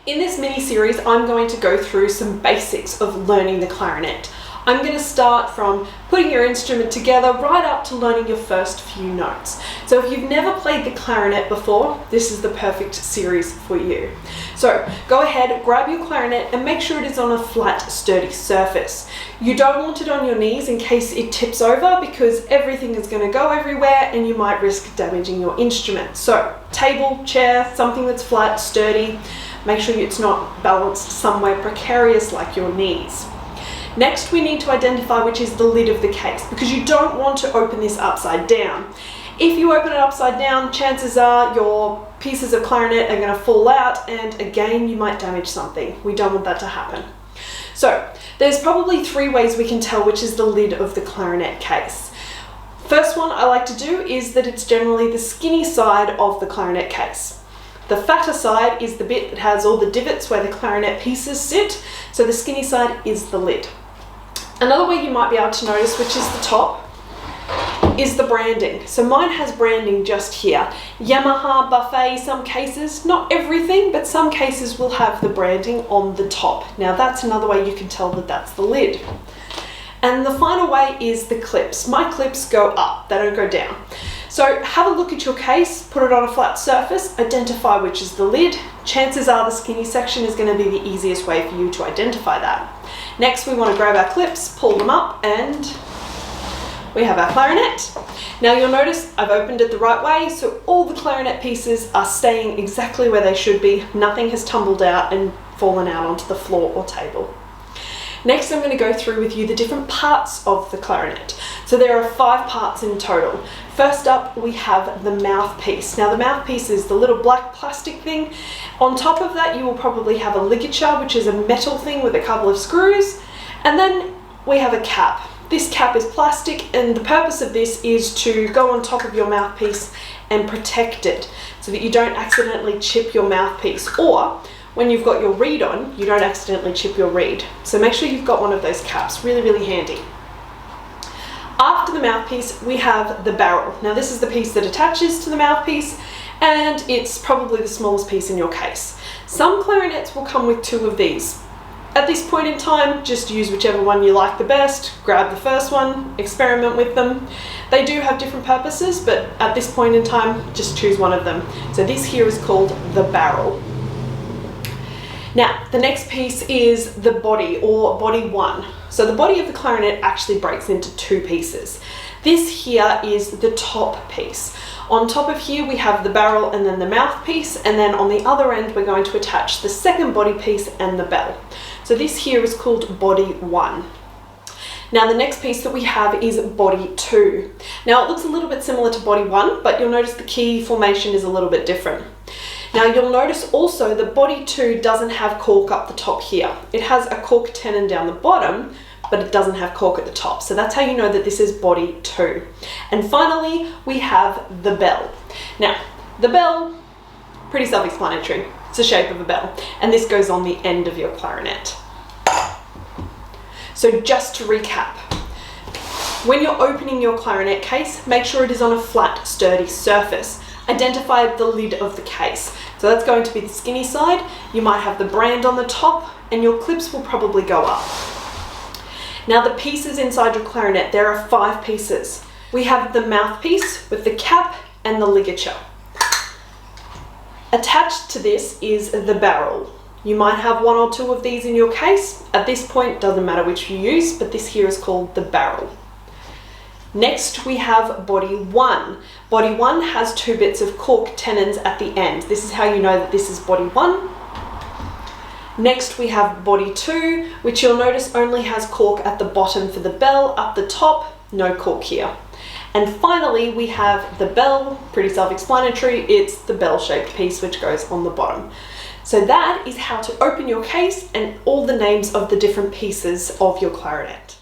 In this mini series, I'm going to go through some basics of learning the clarinet. I'm going to start from putting your instrument together right up to learning your first few notes. So if you've never played the clarinet before, this is the perfect series for you. So go ahead, grab your clarinet and make sure it is on a flat, sturdy surface. You don't want it on your knees in case it tips over because everything is going to go everywhere and you might risk damaging your instrument. So table, chair, something that's flat, sturdy. Make sure it's not balanced somewhere precarious like your knees. Next, we need to identify which is the lid of the case because you don't want to open this upside down. If you open it upside down, chances are your pieces of clarinet are going to fall out and again, you might damage something. We don't want that to happen. So there's probably three ways we can tell which is the lid of the clarinet case. First one I like to do is that it's generally the skinny side of the clarinet case. The fatter side is the bit that has all the divots where the clarinet pieces sit, so the skinny side is the lid. Another way you might be able to notice which is the top is the branding. So mine has branding just here. Yamaha, Buffet, some cases, not everything, but some cases will have the branding on the top. Now that's another way you can tell that that's the lid. And the final way is the clips. My clips go up, they don't go down. So have a look at your case, put it on a flat surface, identify which is the lid. Chances are the skinny section is going to be the easiest way for you to identify that. Next, we want to grab our clips, pull them up, and we have our clarinet. Now you'll notice I've opened it the right way, so all the clarinet pieces are staying exactly where they should be. Nothing has tumbled out and fallen out onto the floor or table. Next, I'm going to go through with you the different parts of the clarinet. So there are 5 parts in total. First up, we have the mouthpiece. Now the mouthpiece is the little black plastic thing. On top of that, you will probably have a ligature, which is a metal thing with a couple of screws. And then we have a cap. This cap is plastic, and the purpose of this is to go on top of your mouthpiece and protect it so that you don't accidentally chip your mouthpiece, or when you've got your reed on, you don't accidentally chip your reed. So make sure you've got one of those caps, really, really handy. After the mouthpiece, we have the barrel. Now this is the piece that attaches to the mouthpiece and it's probably the smallest piece in your case. Some clarinets will come with 2 of these. At this point in time, just use whichever one you like the best, grab the first one, experiment with them. They do have different purposes, but at this point in time, just choose one of them. So this here is called the barrel. Now, the next piece is the body, or body 1. So the body of the clarinet actually breaks into 2 pieces. This here is the top piece. On top of here we have the barrel and then the mouthpiece, and then on the other end we're going to attach the second body piece and the bell. So this here is called body 1. Now the next piece that we have is body 2. Now it looks a little bit similar to body 1, but you'll notice the key formation is a little bit different. Now you'll notice also that body 2 doesn't have cork up the top here. It has a cork tenon down the bottom, but it doesn't have cork at the top. So that's how you know that this is body 2. And finally, we have the bell. Now, the bell, pretty self-explanatory. It's the shape of a bell, and this goes on the end of your clarinet. So just to recap, when you're opening your clarinet case, make sure it is on a flat, sturdy surface. Identify the lid of the case. So that's going to be the skinny side. You might have the brand on the top and your clips will probably go up. Now the pieces inside your clarinet, there are 5 pieces. We have the mouthpiece with the cap and the ligature. Attached to this is the barrel. You might have 1 or 2 of these in your case. At this point, doesn't matter which you use, but this here is called the barrel. Next, we have body 1. Body 1 has 2 bits of cork tenons at the end. This is how you know that this is body 1. Next, we have body 2, which you'll notice only has cork at the bottom for the bell. Up the top, no cork here. And finally, we have the bell, pretty self-explanatory. It's the bell-shaped piece which goes on the bottom. So that is how to open your case and all the names of the different pieces of your clarinet.